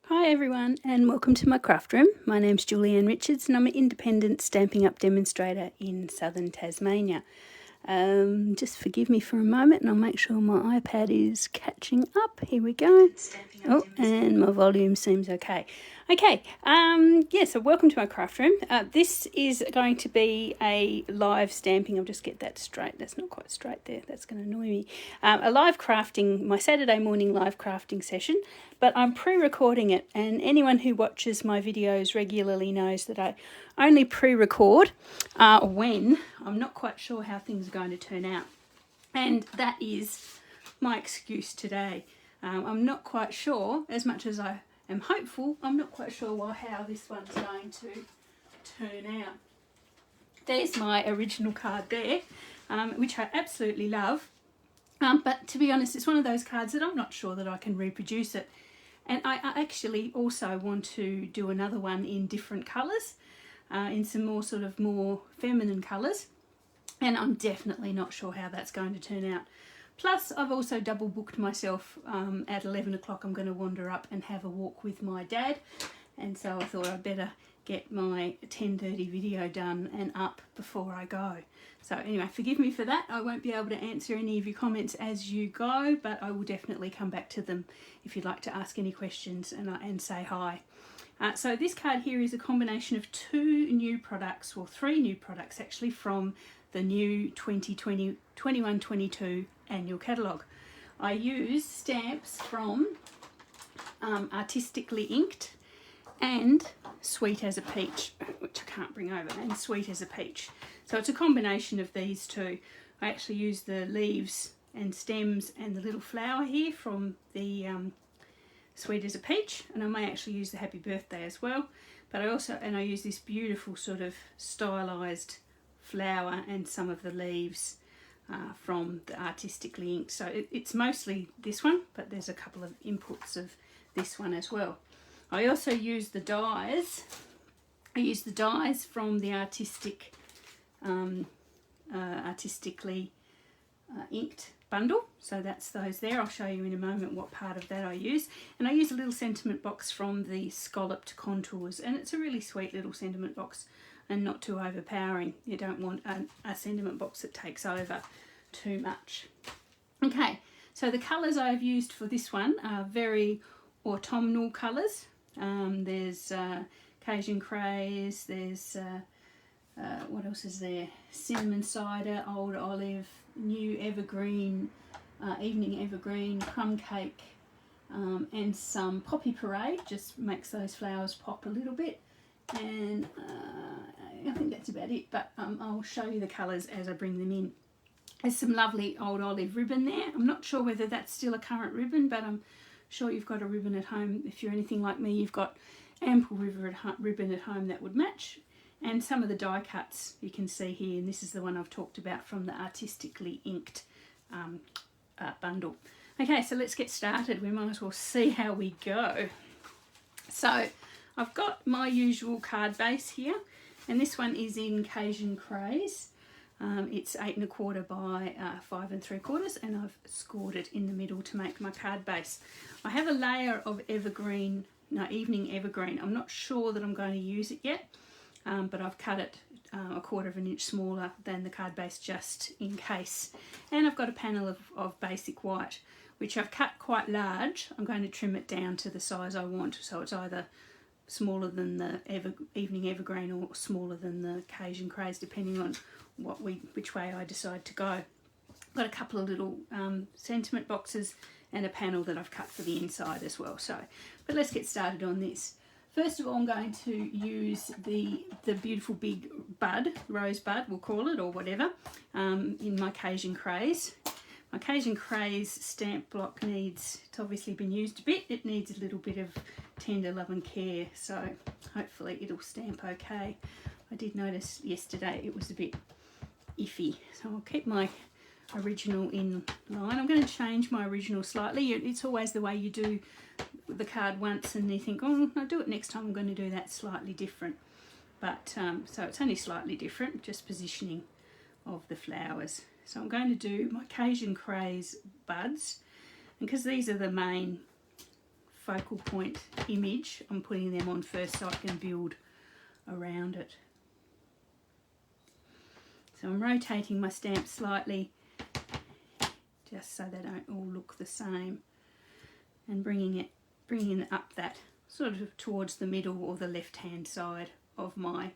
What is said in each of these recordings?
Hi everyone and welcome to my craft room. My name's Julianne Richards and I'm an independent Stampin' Up demonstrator in southern Tasmania. Just forgive me for a moment and I'll make sure my iPad is catching up. Here we go. Oh, and my volume seems okay. Okay, so welcome to my craft room. This is going to be a live stamping. I'll just get that straight. That's not quite straight there. That's going to annoy me. A live crafting, my Saturday morning live crafting session, but I'm pre-recording it, and anyone who watches my videos regularly knows that I only pre-record when I'm not quite sure how things are going to turn out. And that is my excuse today. I'm not quite sure, as much as I am hopeful, I'm not quite sure how this one's going to turn out. There's my original card there, which I absolutely love. But to be honest, it's one of those cards that I'm not sure that I can reproduce it. And I actually also want to do another one in different colours, in some more feminine colours. And I'm definitely not sure how that's going to turn out. Plus, I've also double booked myself at 11 o'clock. I'm going to wander up and have a walk with my dad. And so I thought I'd better get my 10:30 video done and up before I go. So anyway, forgive me for that. I won't be able to answer any of your comments as you go, but I will definitely come back to them if you'd like to ask any questions and say hi. So this card here is a combination of three new products actually, from the new 2021-22 annual catalogue. I use stamps from Artistically Inked and Sweet as a Peach, which I can't bring over, and Sweet as a Peach. So it's a combination of these two. I actually use the leaves and stems and the little flower here from the Sweet as a Peach, and I may actually use the Happy Birthday as well. But I use this beautiful sort of stylized flower and some of the leaves from the Artistically Inked. So it's mostly this one, but there's a couple of inputs of this one as well. I also use the dies. I use the dies from the Artistically Inked bundle. So that's those there. I'll show you in a moment what part of that I use. And I use a little sentiment box from the Scalloped Contours, and it's a really sweet little sentiment box and not too overpowering. You don't want a sentiment box that takes over too much. Okay, so the colours I've used for this one are very autumnal colours. There's Cajun Craze, there's what else is there? Cinnamon Cider, Old Olive, New Evergreen, Evening Evergreen, Crumb Cake, and some Poppy Parade. Just makes those flowers pop a little bit. And I think that's about it, but I'll show you the colours as I bring them in. There's some lovely Old Olive ribbon there. I'm not sure whether that's still a current ribbon, but I'm sure you've got a ribbon at home. If you're anything like me, you've got ample ribbon at home that would match. And some of the die cuts you can see here, and this is the one I've talked about from the Artistically Inked bundle. Okay, so let's get started. We might as well see how we go. So I've got my usual card base here, and this one is in Cajun Craze. It's 8 1/4 by 5 3/4, and I've scored it in the middle to make my card base. I have a layer of Evening Evergreen. I'm not sure that I'm going to use it yet, but I've cut it 1/4 of an inch smaller than the card base just in case. And I've got a panel of basic white, which I've cut quite large. I'm going to trim it down to the size I want, so it's either smaller than the Evening Evergreen or smaller than the Cajun Craze, depending on which way I decide to go. Got a couple of little sentiment boxes and a panel that I've cut for the inside as well. But let's get started on this. First of all, I'm going to use the beautiful big bud, rosebud we'll call it, or whatever, in my Cajun Craze. My Cajun Craze stamp block it's obviously been used a bit. It needs a little bit of tender love and care, so hopefully it'll stamp okay. I did notice yesterday it was a bit iffy, so I'll keep my original in line. I'm going to change my original slightly. It's always the way you do the card once and you think, oh, I'll do it next time, I'm going to do that slightly different. But so it's only slightly different, just positioning of the flowers. So I'm going to do my Cajun Craze buds, and because these are the main focal point image, I'm putting them on first so I can build around it. So I'm rotating my stamp slightly just so they don't all look the same, and bringing it up that sort of towards the middle or the left hand side of my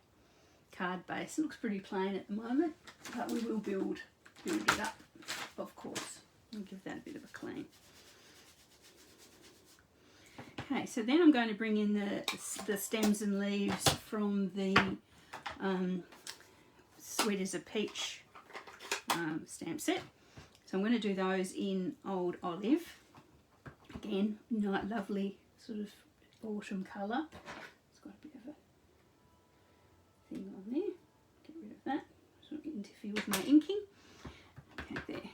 card base. It looks pretty plain at the moment, but we will build it up, of course, and give that a bit of a clean. Okay, so then I'm going to bring in the stems and leaves from the Sweet as a Peach stamp set. So I'm going to do those in Old Olive. Again, lovely sort of autumn colour. It's got a bit of a thing on there. Get rid of that so it doesn't interfere with my inking. Okay, there.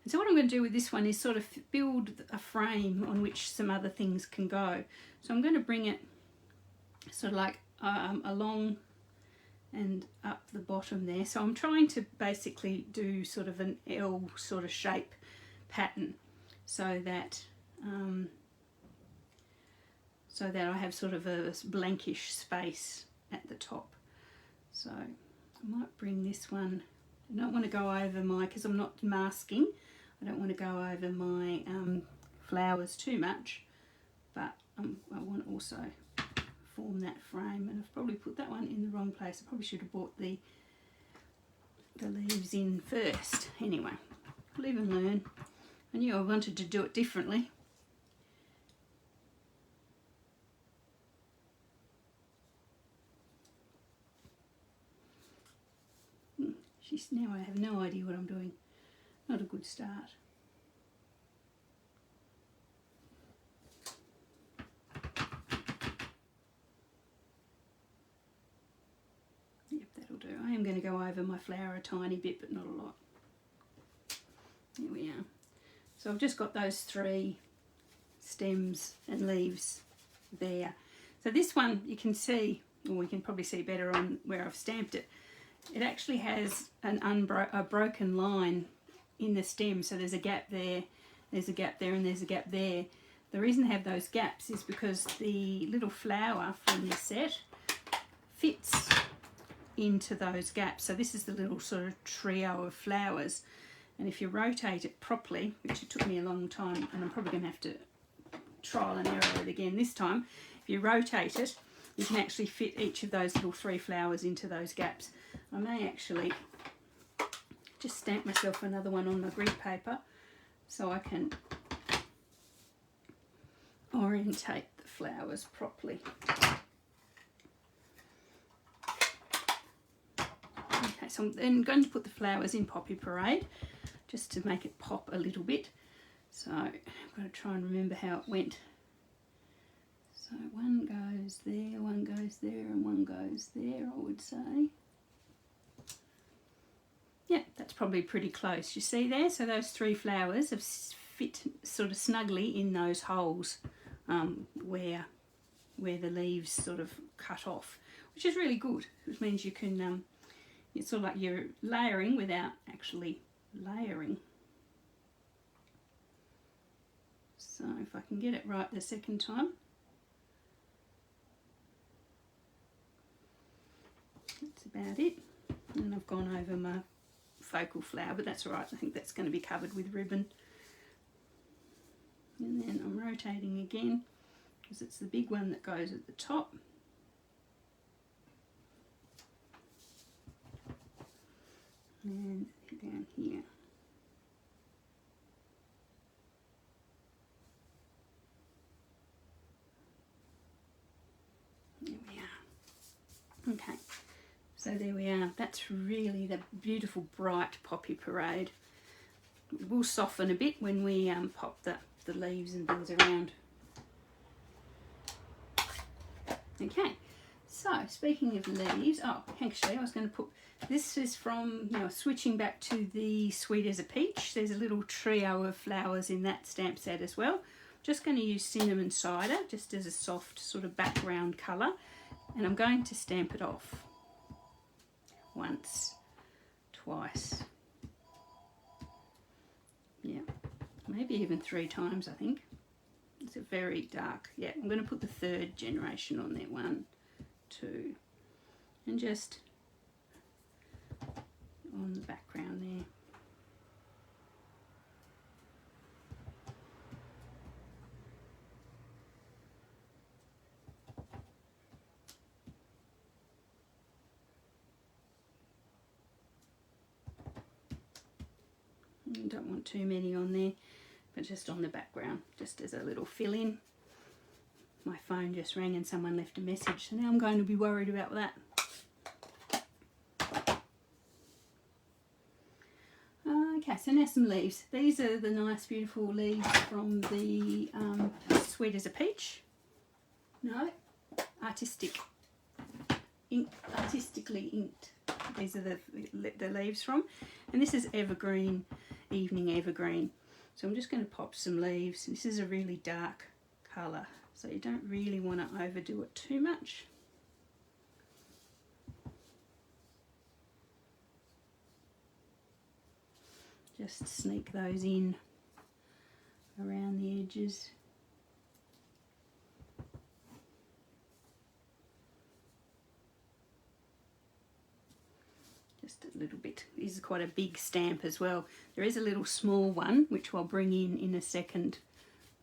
And so what I'm going to do with this one is sort of build a frame on which some other things can go. So I'm going to bring it sort of like along and up the bottom there. So I'm trying to basically do sort of an L sort of shape pattern so that I have sort of a blankish space at the top. So I might bring this one, I don't want to go over my, because I'm not masking, I don't want to go over my flowers too much, but I want to also form that frame, and I've probably put that one in the wrong place. I probably should have brought the leaves in first. Anyway, live and learn. I knew I wanted to do it differently. Now I have no idea what I'm doing. Not a good start. Yep, that'll do. I am going to go over my flower a tiny bit, but not a lot. There we are. So I've just got those 3 stems and leaves there. So this one you can see, or we can probably see better on where I've stamped it. It actually has a broken line in the stem, so there's a gap there, there's a gap there, and there's a gap there. The reason they have those gaps is because the little flower from this set fits into those gaps. So this is the little sort of trio of flowers, and if you rotate it properly, which it took me a long time, and I'm probably going to have to trial and error it again this time, if you rotate it, you can actually fit each of those little 3 flowers into those gaps. I may actually just stamp myself another one on my grid paper so I can orientate the flowers properly. Okay, so I'm then going to put the flowers in Poppy Parade just to make it pop a little bit. So I'm going to try and remember how it went. So one goes there, one goes there, and one goes there, I would say. Yeah, that's probably pretty close. You see there? So those 3 flowers have fit sort of snugly in those holes where the leaves sort of cut off, which is really good, which means you can, it's sort of like you're layering without actually layering. So if I can get it right the second time. That's about it. And I've gone over my focal flower, but that's all right. I think that's going to be covered with ribbon. And then I'm rotating again because it's the big one that goes at the top. And down here. There we are. Okay. So there we are. That's really the beautiful bright Poppy Parade. It will soften a bit when we pop the leaves and things around. Okay, so speaking of leaves, oh, actually I was going to put, this is from, switching back to the Sweet as a Peach. There's a little trio of flowers in that stamp set as well. Just going to use cinnamon cider just as a soft sort of background colour, and I'm going to stamp it off. Once, twice, yeah, maybe even 3 times, I think. It's a very dark, yeah, I'm going to put the third generation on there, 1, 2, and just on the background there. You don't want too many on there, but just on the background, just as a little fill-in. My phone just rang and someone left a message, so now I'm going to be worried about that. Okay, so now some leaves. These are the nice beautiful leaves from the Sweet as a Peach. No, Artistically inked. These are the leaves from, and this is evergreen, evening evergreen. So I'm just going to pop some leaves. This is a really dark colour, so you don't really want to overdo it too much. Just sneak those in around the edges. Just a little bit. This is quite a big stamp as well. There is a little small one which I'll bring in a second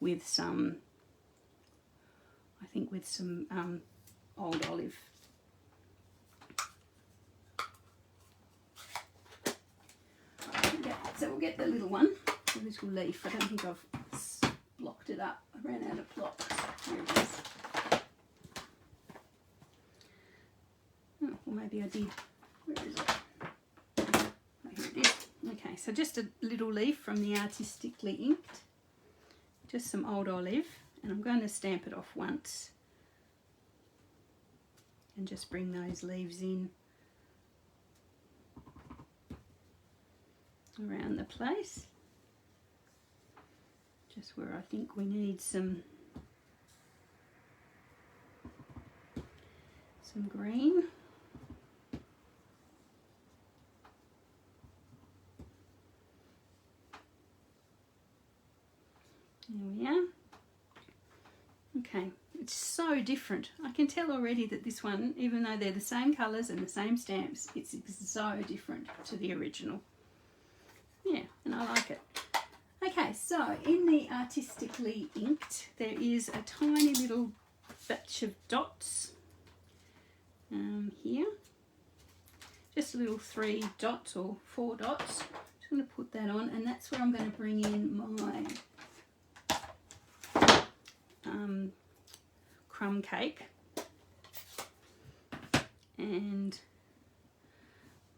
with some, I think with some old olive. So we'll get the little one, the little leaf. I don't think I've blocked it up. I ran out of blocks. Here it is. Oh, well maybe I did. Where is it? Oh, here it is. Okay, so just a little leaf from the Artistically Inked. Just some old olive, and I'm going to stamp it off once and just bring those leaves in around the place, just where I think we need some green. There we are. Okay, it's so different. I can tell already that this one, even though they're the same colours and the same stamps, it's so different to the original. Yeah, and I like it. Okay, so in the Artistically Inked, there is a tiny little batch of dots here. Just a little 3 dots or 4 dots. Just going to put that on, and that's where I'm going to bring in my crumb cake. And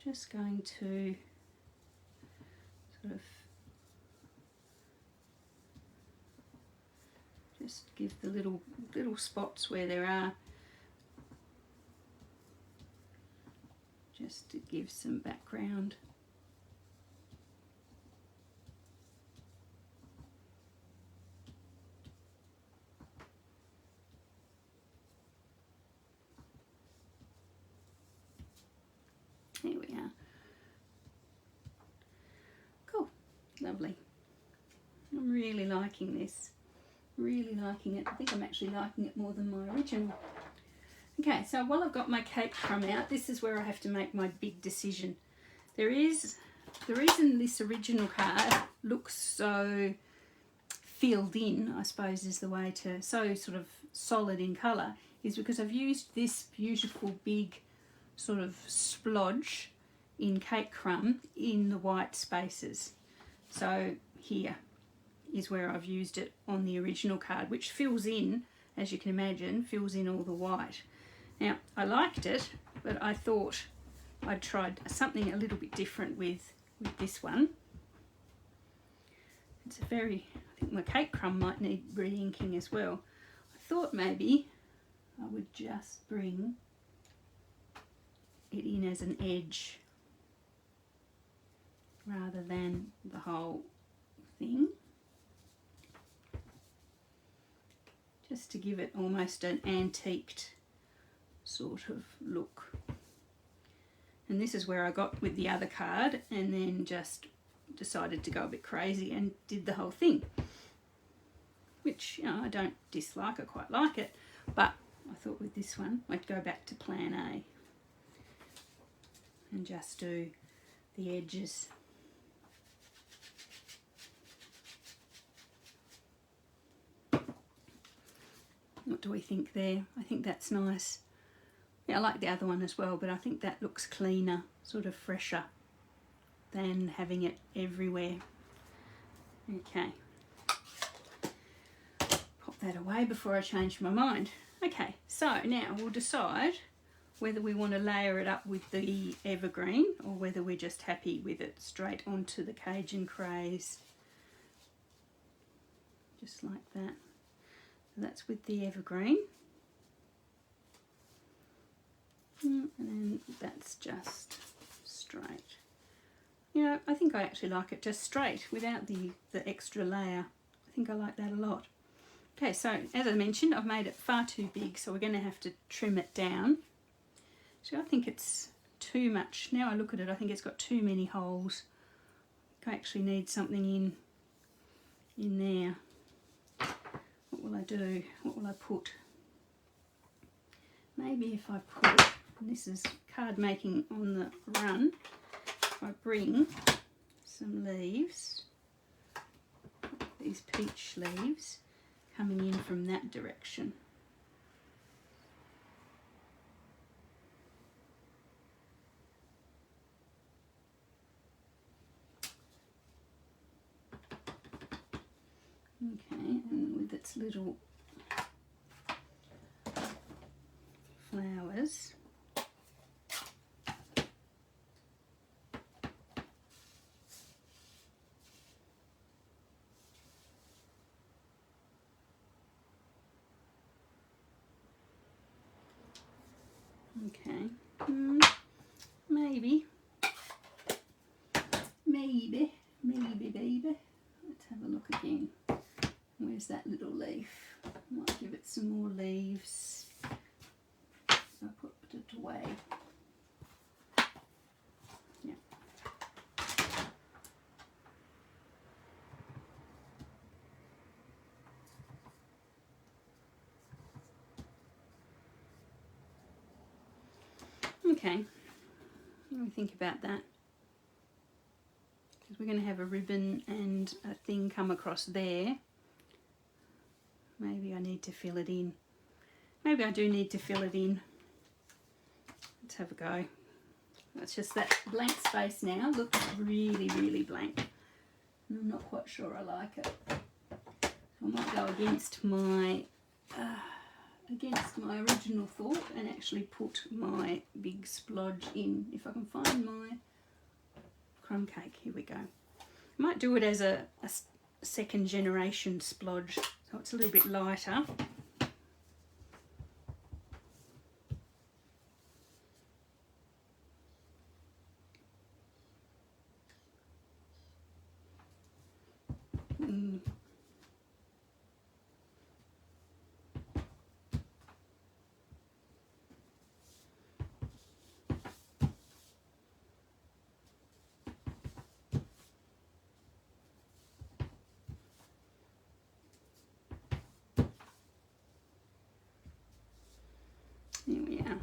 just going to sort of just give the little spots where there are, just to give some background. There we are. Cool, lovely. I'm really liking this. Really liking it. I think I'm actually liking it more than my original. Okay, so while I've got my cake crumb out, this is where I have to make my big decision. The reason this original card looks so filled in, I suppose is the way to, so sort of solid in colour, is because I've used this beautiful big sort of splodge in cake crumb in the white spaces. So here is where I've used it on the original card, which fills in, as you can imagine, fills in all the white. Now, I liked it, but I thought I'd tried something a little bit different with this one. It's a very, I think my cake crumb might need re-inking as well. I thought maybe I would just bring it in as an edge rather than the whole thing, just to give it almost an antiqued sort of look. And this is where I got with the other card, and then just decided to go a bit crazy and did the whole thing. which, you know, I don't dislike, I quite like it, but I thought with this one I'd go back to plan A and just do the edges. What do we think there? I think that's nice. Yeah, I like the other one as well, but I think that looks cleaner, sort of fresher than having it everywhere. Okay. Pop that away before I change my mind. Okay, so now we'll decide whether we want to layer it up with the evergreen or whether we're just happy with it straight onto the Cajun Craze. Just like that. That's with the evergreen, and then that's just straight. You know, I think I actually like it just straight without the extra layer. I think I like that a lot. Okay, so as I mentioned, I've made it far too big, so we're going to have to trim it down. So I think it's too much. Now I look at it, I think it's got too many holes. I actually need something in there. What will I do? What will I put? Maybe if I put, and this is card making on the run, if I bring some leaves, these peach leaves, coming in from that direction. Okay, and with its little flowers. Okay, maybe, baby. Let's have a look again. Where's that little leaf? Might give it some more leaves. So I put it away. Yeah. Okay. What do we think about that? Because we're going to have a ribbon and a thing come across there. Maybe I need to fill it in. Maybe I do need to fill it in. Let's have a go. That's just that blank space now. Looks really, really blank. I'm not quite sure I like it. So I might go against my original thought and actually put my big splodge in. If I can find my crumb cake, here we go. I might do it as a second generation splodge, so it's a little bit lighter. Here we are.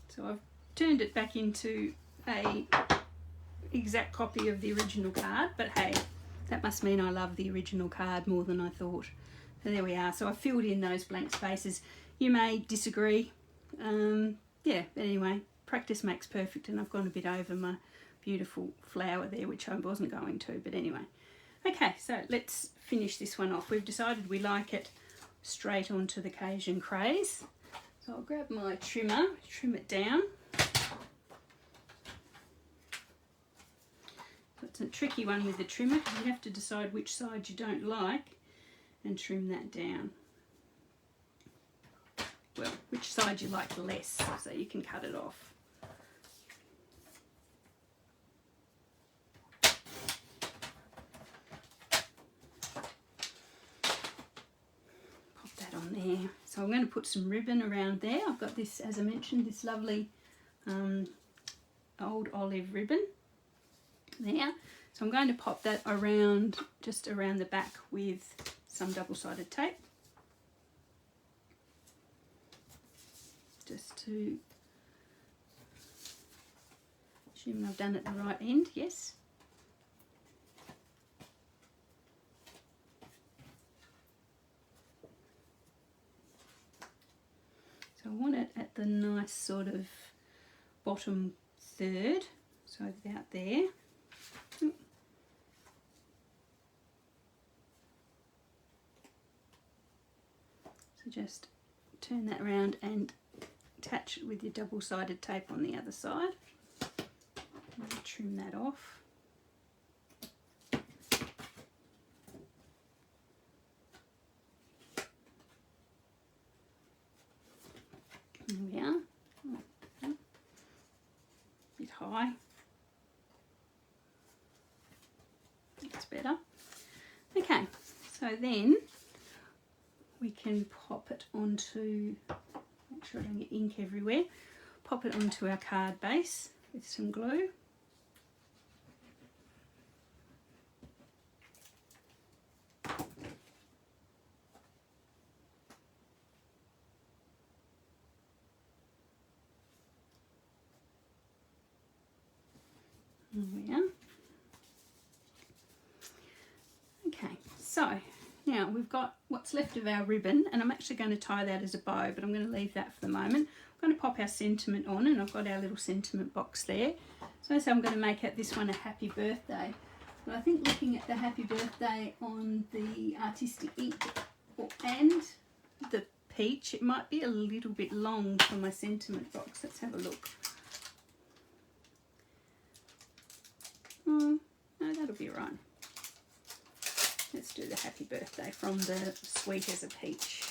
So I've turned it back into a exact copy of the original card, but hey, that must mean I love the original card more than I thought. So there we are. So I filled in those blank spaces. You may disagree. Yeah, but anyway, practice makes perfect, and I've gone a bit over my beautiful flower there, which I wasn't going to, but anyway. Okay, so let's finish this one off. We've decided we like it straight onto the Cajun Craze. So I'll grab my trimmer, trim it down. So it's a tricky one with the trimmer because you have to decide which side you don't like and trim that down. Well, which side you like less, so you can cut it off. On there. So I'm going to put some ribbon around there. I've got this, as I mentioned, this lovely old olive ribbon there. So I'm going to pop that around, just around the back with some double-sided tape just to assume I've done it the right end. Yes. So I want it at the nice sort of bottom third, so about there. So just turn that around and attach it with your double-sided tape on the other side. And trim that off. There we are. Oh, bit high. That's better. Okay, so then we can pop it onto, make sure I don't get ink everywhere, pop it onto our card base with some glue. There we are. Okay, so now we've got what's left of our ribbon, and I'm actually going to tie that as a bow, but I'm going to leave that for the moment. I'm going to pop our sentiment on, and I've got our little sentiment box there. So I'm going to make out this one a happy birthday. But I think looking at the happy birthday on the artistic ink and the peach, it might be a little bit long for my sentiment box. Let's have a look. No, that'll be right. Let's do the happy birthday from the sweet as a peach.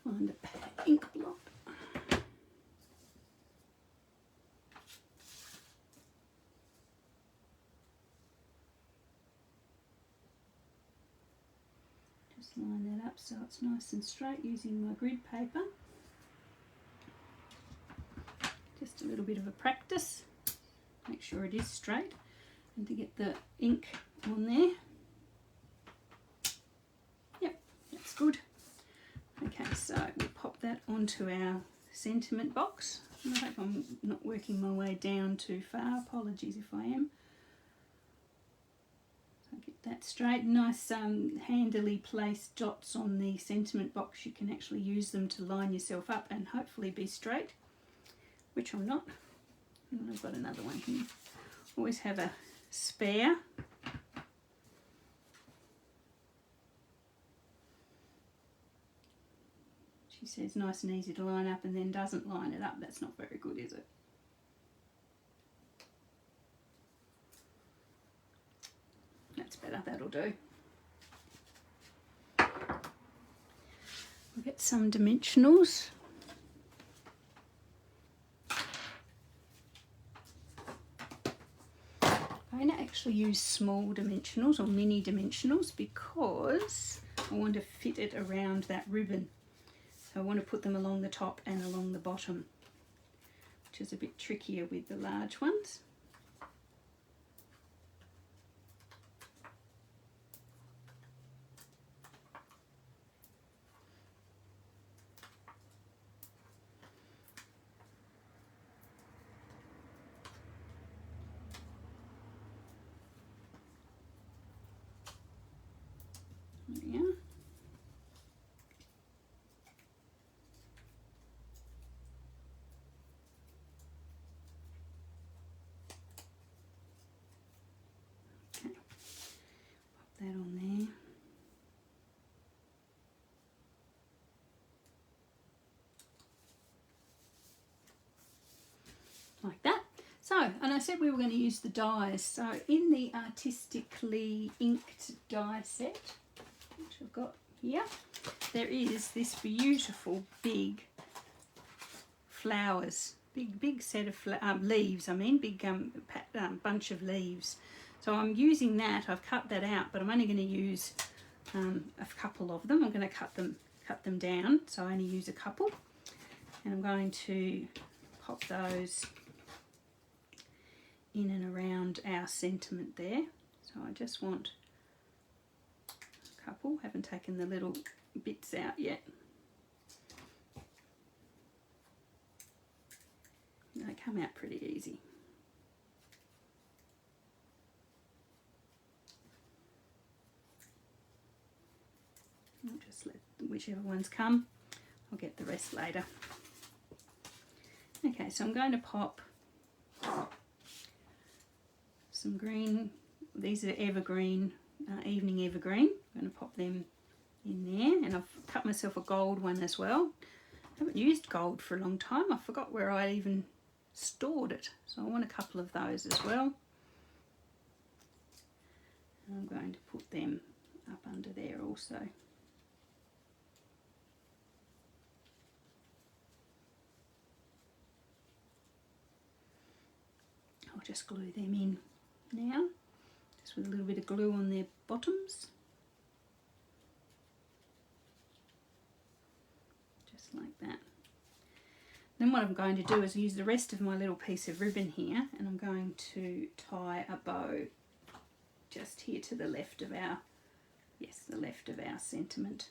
Find a ink blot. Just line that up so it's nice and straight using my grid paper. Just a little bit of a practice, make sure it is straight, and to get the ink on there. Yep, that's good. Okay, so we'll pop that onto our sentiment box. I hope I'm not working my way down too far, apologies if I am. So get that straight, nice handily placed dots on the sentiment box. You can actually use them to line yourself up and hopefully be straight. Which I'm not. And I've got another one here. Always have a spare. She says nice and easy to line up and then doesn't line it up. That's not very good, is it? That's better, that'll do. We'll get some dimensionals. I'm going to actually use small dimensionals or mini dimensionals because I want to fit it around that ribbon. So I want to put them along the top and along the bottom, which is a bit trickier with the large ones. Yeah. Okay, pop that on there. Like that. So, and I said we were going to use the dies. So in the Artistically inked die set, which I've got here, there is this beautiful big flowers, big set of leaves, I mean, big bunch of leaves. So I'm using that, I've cut that out, but I'm only going to use a couple of them. I'm going to cut them down, so I only use a couple. And I'm going to pop those in and around our sentiment there. So I just want a couple, haven't taken the little bits out yet. They come out pretty easy. I'll just let whichever ones come, I'll get the rest later. Okay, so I'm going to pop some green, these are evergreen, evening evergreen. I'm going to pop them in there, and I've cut myself a gold one as well. I haven't used gold for a long time. I forgot where I even stored it, so I want a couple of those as well. And I'm going to put them up under there also. I'll just glue them in now, just with a little bit of glue on their bottoms. Just like that. Then what I'm going to do is use the rest of my little piece of ribbon here, and I'm going to tie a bow just here to the left of our, yes, the left of our sentiment.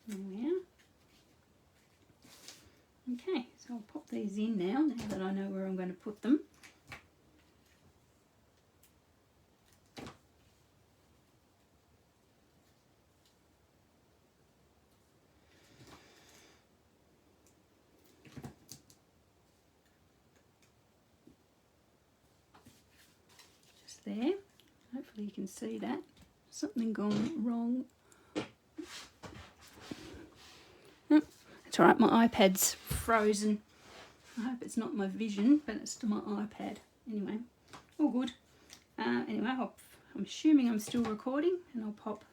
There we are. Okay, so I'll pop these in now that I know where I'm going to put them. Just there. Hopefully you can see that. Something gone wrong. It's alright, my iPad's frozen. I hope it's not my vision, but it's to my iPad. Anyway, all good. Anyway, I'm assuming I'm still recording, and I'll pop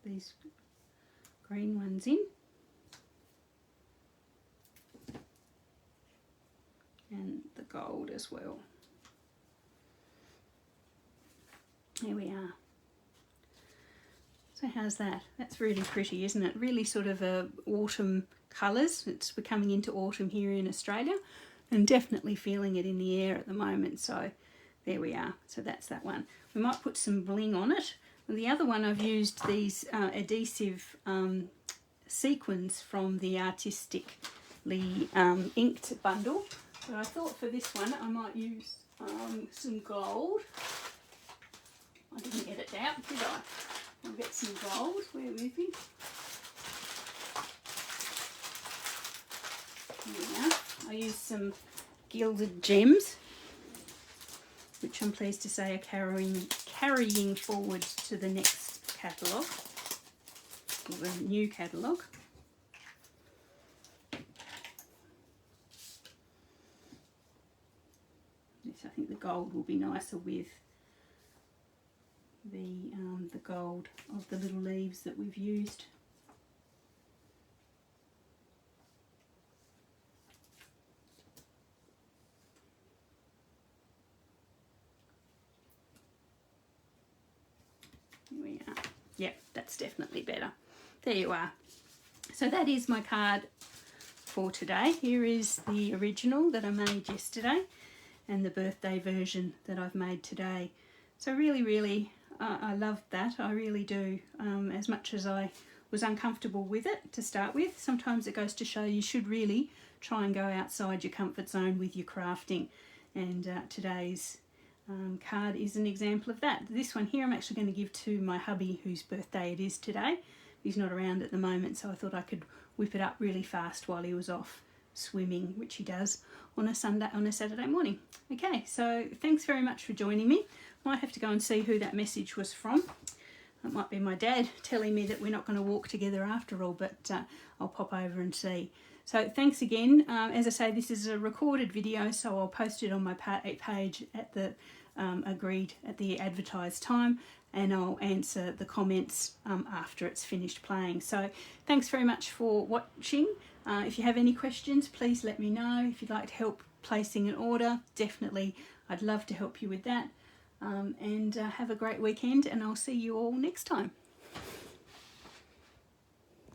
these green ones in. And the gold as well. Here we are. So how's that? That's really pretty, isn't it? Really sort of autumn colours. We're coming into autumn here in Australia, and definitely feeling it in the air at the moment. So there we are. So that's that one. We might put some bling on it. And the other one, I've used these adhesive sequins from the Artistically inked bundle. But I thought for this one I might use some gold. I didn't get it out, did I? I'll get some gold. Where with me? Here. I used some gilded gems, which I'm pleased to say are carrying forward to the next catalogue, or the new catalogue. Yes, I think the gold will be nicer with the gold of the little leaves that we've used. Here we are. Yep, that's definitely better. There you are. So that is my card for today. Here is the original that I made yesterday, and the birthday version that I've made today. So really, I loved that. I really do. As much as I was uncomfortable with it to start with, sometimes it goes to show you should really try and go outside your comfort zone with your crafting. And today's card is an example of that. This one here I'm actually going to give to my hubby, whose birthday it is today. He's not around at the moment, so I thought I could whip it up really fast while he was off swimming, which he does on a Saturday morning. Okay, so thanks very much for joining me. Might have to go and see who that message was from. It might be my dad telling me that we're not going to walk together after all, but I'll pop over and see. So So thanks again. As I say, this is a recorded video, so I'll post it on my page at the advertised time, and I'll answer the comments after it's finished playing. So thanks very much for watching. If you have any questions, please let me know. If you'd like help placing an order, definitely I'd love to help you with that. And have a great weekend, and I'll see you all next time.